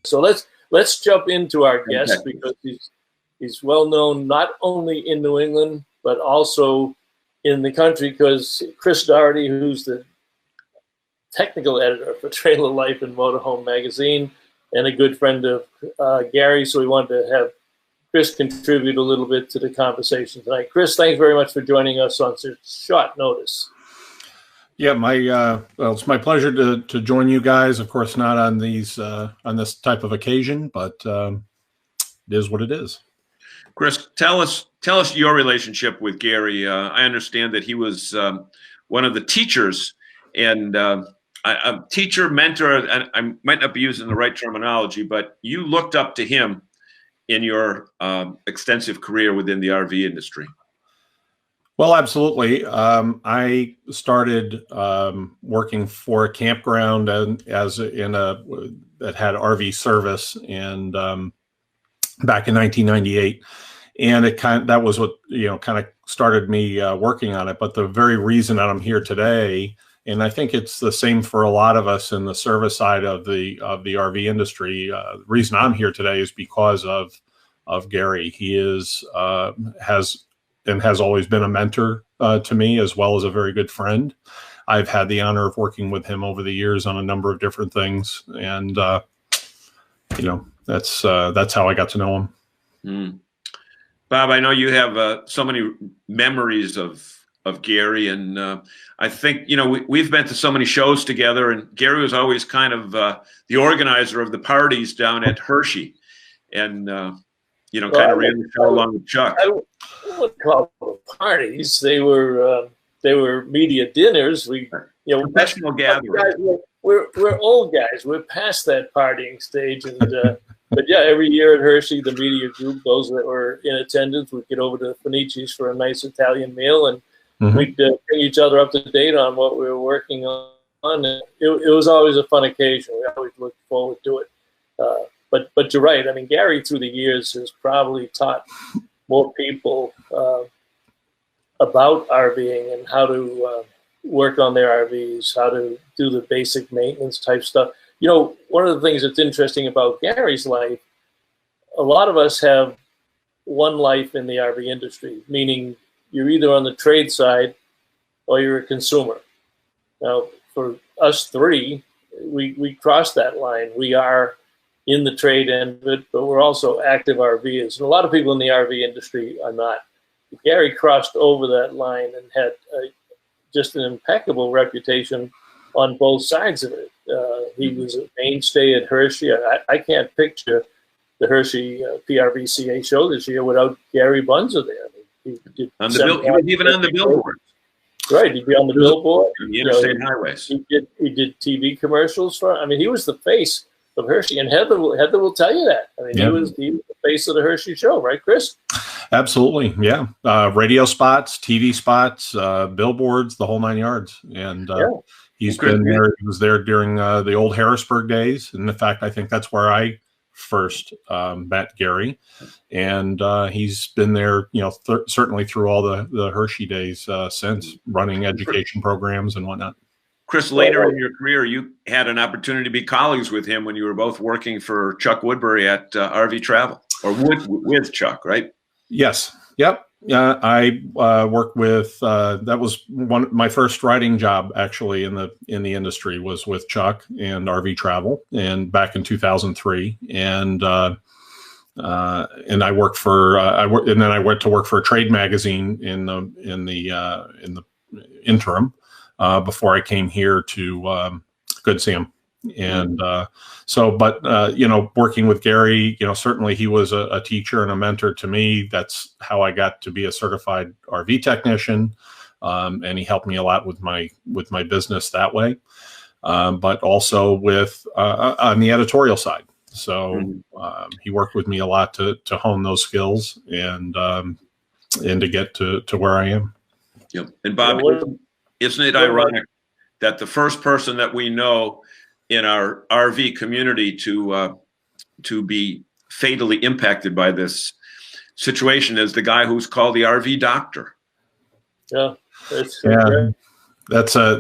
So let's jump into our guest, because he's well known not only in New England but also in the country, because Chris Doherty, who's the technical editor for Trailer Life and Motorhome Magazine and a good friend of Gary, so we wanted to have Chris contribute a little bit to the conversation tonight. Chris, thanks very much for joining us on such short notice. Yeah, well, it's my pleasure to join you guys. Of course, not on this type of occasion, but it is what it is. Chris, tell us your relationship with Gary. I understand that he was one of the teachers, and a teacher, mentor, and I might not be using the right terminology, but you looked up to him in your extensive career within the RV industry. Well, absolutely. I started working for a campground that had RV service, and back in 1998, and that was what kind of started me working on it. But the very reason that I'm here today, and I think it's the same for a lot of us in the service side of the RV industry, the reason I'm here today is because of Gary. He has always been a mentor to me, as well as a very good friend. I've had the honor of working with him over the years on a number of different things, and that's how I got to know him. Mm. Bob, I know you have so many memories of Gary, and I think we've been to so many shows together, and Gary was always kind of the organizer of the parties down at Hershey, and kind of ran the show along with Chuck. I wouldn't call them parties. They were media dinners. Professional gatherings. We're old guys. We're past that partying stage, and but yeah, every year at Hershey, the media group, those that were in attendance, would get over to Finici's for a nice Italian meal, and we'd bring each other up to date on what we were working on. And it was always a fun occasion. We always looked forward to it. But you're right. I mean, Gary, through the years, has probably taught more people about RVing and how to work on their RVs, how to do the basic maintenance type stuff. One of the things that's interesting about Gary's life, a lot of us have one life in the RV industry, meaning you're either on the trade side or you're a consumer. Now, for us three, we cross that line. We are in the trade end of it, but we're also active RVers. And a lot of people in the RV industry are not. Gary crossed over that line and had just an impeccable reputation on both sides of it. He was a mainstay at Hershey. I can't picture the Hershey PRVCA show this year without Gary Bunzer there. He was even on the billboard. Right, he'd be on the billboard. The interstate highways. He did TV commercials for. I mean, he was the face of Hershey, and Heather will tell you that. I mean, he was the face of the Hershey show, right, Chris? Absolutely, yeah. Radio spots, TV spots, billboards, the whole 9 yards. And he's been there. He was there during the old Harrisburg days. And in fact, I think that's where I first met Gary. And he's been there, certainly through all the Hershey days since, running education programs and whatnot. Chris, later in your career, you had an opportunity to be colleagues with him when you were both working for Chuck Woodbury at RV Travel, or with Chuck, right? Yes. Yep. I worked with. That was my first writing job actually in the industry was with Chuck and RV Travel, and back in 2003, and I worked for and then I went to work for a trade magazine in the interim. Before I came here to Good Sam. And working with Gary, certainly he was a teacher and a mentor to me. That's how I got to be a certified RV technician. And he helped me a lot with my business that way. But also on the editorial side. So he worked with me a lot to hone those skills and to get to where I am. Yep. And Bob, isn't it ironic that the first person that we know in our RV community to be fatally impacted by this situation is the guy who's called the RV doctor? Yeah, that's a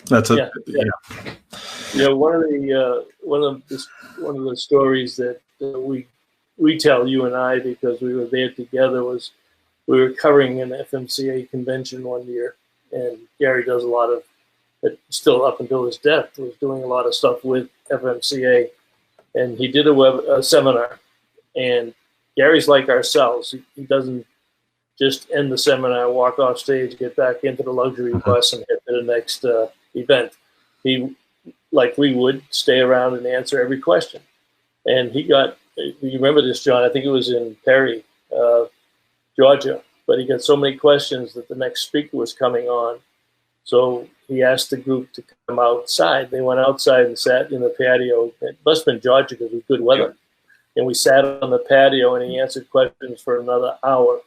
That's yeah. One of the stories that we tell, you and I, because we were there together, was we were covering an FMCA convention one year, and Gary does a lot of, still up until his death, was doing a lot of stuff with FMCA, and he did a seminar, and Gary's like ourselves. He doesn't just end the seminar, walk off stage, get back into the luxury bus, and head to the next event. He, like we would, stay around and answer every question. And he got, you remember this, John, I think it was in Perry, Georgia, but he got so many questions that the next speaker was coming on. So he asked the group to come outside. They went outside and sat in the patio. It must have been Georgia because it was good weather. And we sat on the patio, and he answered questions for another hour.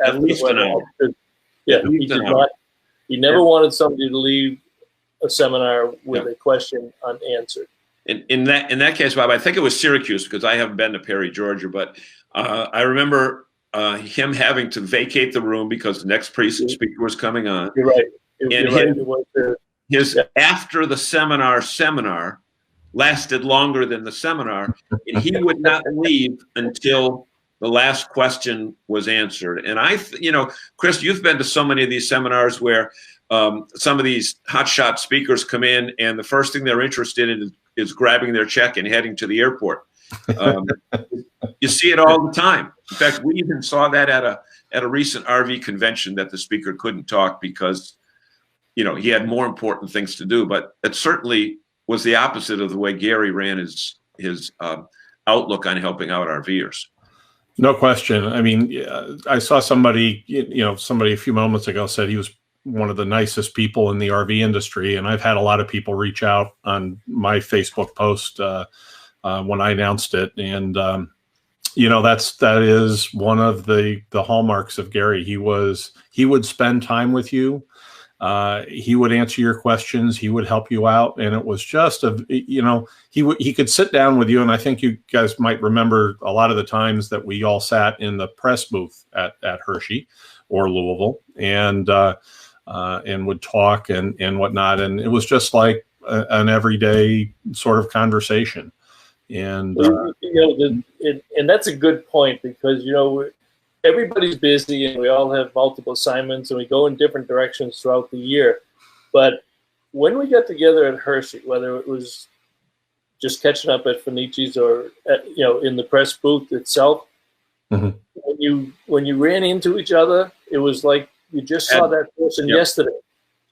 At least an hour. Yeah, he did not. He never wanted somebody to leave a seminar with a question unanswered. In that case, Bob, I think it was Syracuse, because I haven't been to Perry, Georgia, but I remember him having to vacate the room because the next speaker was coming on. You're right. His after the seminar lasted longer than the seminar, and he would not leave until the last question was answered. And Chris, you've been to so many of these seminars where some of these hotshot speakers come in, and the first thing they're interested in is grabbing their check and heading to the airport. You see it all the time. In fact, we even saw that at a recent RV convention, that the speaker couldn't talk because he had more important things to do. But it certainly was the opposite of the way Gary ran his outlook on helping out RVers. No question. I mean, I saw somebody a few moments ago said he was one of the nicest people in the RV industry, and I've had a lot of people reach out on my Facebook post when I announced it, and that is one of the hallmarks of Gary. He would spend time with you. He would answer your questions. He would help you out. And it was just he could sit down with you. And I think you guys might remember a lot of the times that we all sat in the press booth at Hershey or Louisville and would talk and whatnot. And it was just like an everyday sort of conversation. And, and that's a good point, because, everybody's busy and we all have multiple assignments and we go in different directions throughout the year. But when we got together at Hershey, whether it was just catching up at Finici's or in the press booth itself, when you ran into each other, it was like you just saw that person yesterday.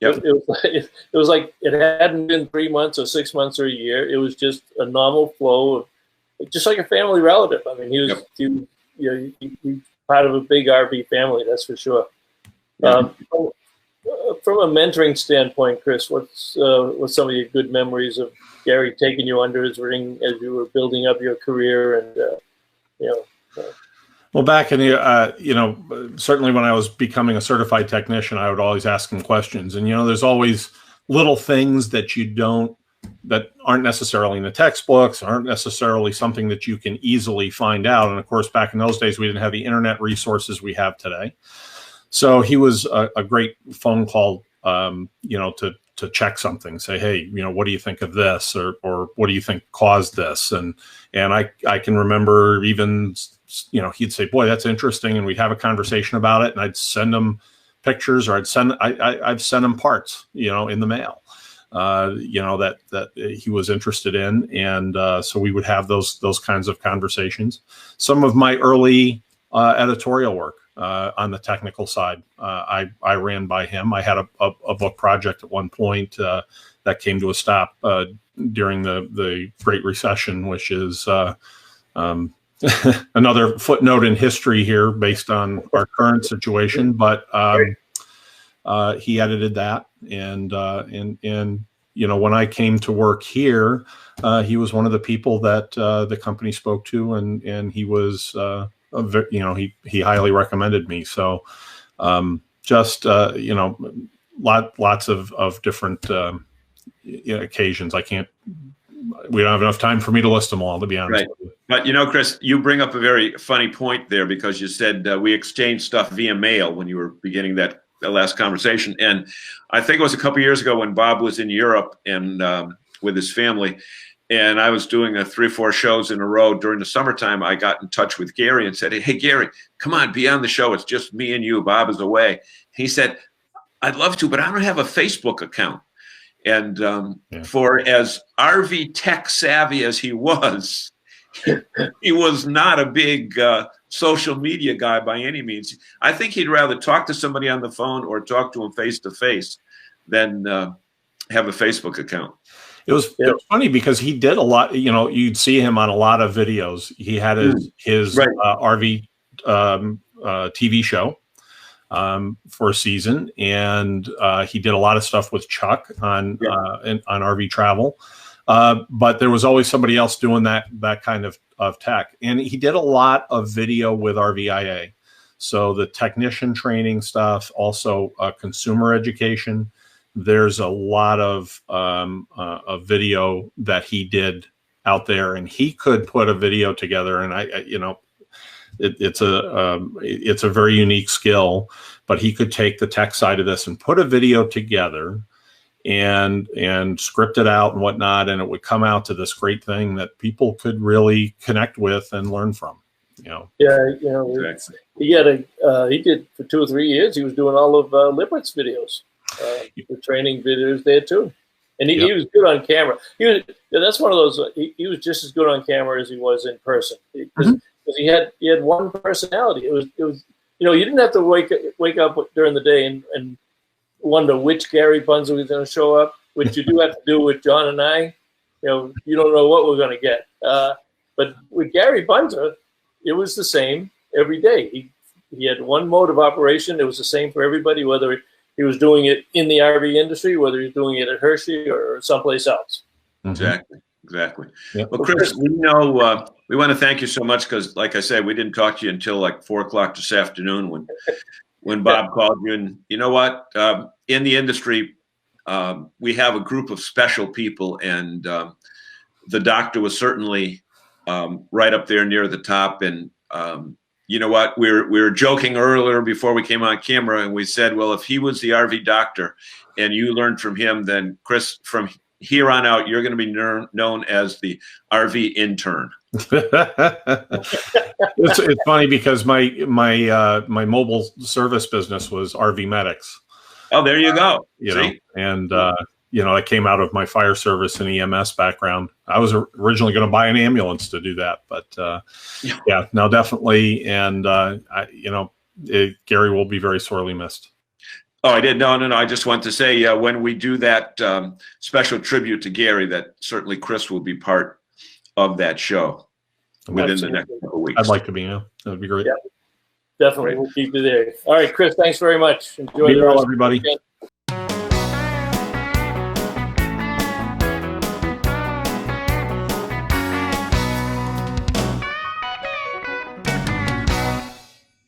Yep. It was like it hadn't been 3 months or 6 months or a year. It was just a normal flow of, just like a family relative. I mean, he part of a big RV family, that's for sure. From a mentoring standpoint, Chris, what's some of your good memories of Gary taking you under his wing as you were building up your career? And well, back in the certainly when I was becoming a certified technician, I would always ask him questions, and there's always little things that that aren't necessarily in the textbooks, aren't necessarily something that you can easily find out. And of course, back in those days, we didn't have the internet resources we have today. So he was a great phone call, to check something, say, hey, what do you think of this? Or what do you think caused this? And I can remember even, he'd say, boy, that's interesting. And we'd have a conversation about it. And I'd send him pictures, or I'd send him parts, in the mail. That he was interested in. And so we would have those kinds of conversations. Some of my early editorial work on the technical side, I ran by him. I had a book project at one point that came to a stop during the Great Recession, which is another footnote in history here based on our current situation. But he edited that, and when I came to work here, he was one of the people that the company spoke to, and he was he highly recommended me. So lots of different occasions. We don't have enough time for me to list them all, to be honest with you. But Chris, you bring up a very funny point there, because you said we exchanged stuff via mail when you were beginning that the last conversation. And I think it was a couple of years ago when Bob was in Europe and with his family, and I was doing 3 or 4 shows in a row during the summertime. I got in touch with Gary and said, "Hey, Gary, come on, be on the show. It's just me and you. Bob is away." He said, "I'd love to, but I don't have a Facebook account." And for as RV tech savvy as he was not a big social media guy by any means. I think he'd rather talk to somebody on the phone or talk to him face to face than have a Facebook account. It was funny because he did a lot. You know, you'd see him on a lot of videos. He had his RV TV show for a season, and he did a lot of stuff with Chuck on RV travel. But there was always somebody else doing that kind of tech, and he did a lot of video with RVIA. So the technician training stuff, also consumer education. There's a lot of video that he did out there, and he could put a video together. And you know, it's a very unique skill, but he could take the tech side of this and put a video together and script it out and whatnot, and it would come out to this great thing that people could really connect with and learn from. You know. Yeah, you know, he did for 2 or 3 years. He was doing all of Lippert's videos. The training videos there too, and he was good on camera. That's one of those. He was just as good on camera as he was in person because he had one personality. It was you know, you didn't have to wake up during the day and wonder which Gary Bunzer was going to show up, which you do have to do with John and I. You know, you don't know what we're going to get. But with Gary Bunzer, it was the same every day. He had one mode of operation. It was the same for everybody, whether he was doing it in the RV industry, whether he was doing it at Hershey or someplace else. Exactly. Yep. Well, Chris, we know we want to thank you so much because, like I said, we didn't talk to you until like 4 o'clock this afternoon when Bob called you. And you know what? In the industry, we have a group of special people, and the doctor was certainly right up there near the top. And you know what? We were joking earlier before we came on camera, and we said, well, if he was the RV doctor and you learned from him, then Chris, from here on out, you're going to be known as the RV intern. It's funny because my mobile service business was RV Medics. Oh, there you go. You know, and you know, I came out of my fire service and EMS background. I was originally going to buy an ambulance to do that, but yeah, no, definitely. And you know, Gary will be very sorely missed. Oh, I did. No. I just want to say when we do that special tribute to Gary, that certainly Chris will be part of that show within the next couple of weeks. I'd like to be. Yeah, that'd be great. Yeah, definitely. We'll keep you there. All right, Chris. Thanks very much. Enjoy the rest everybody. of the weekend.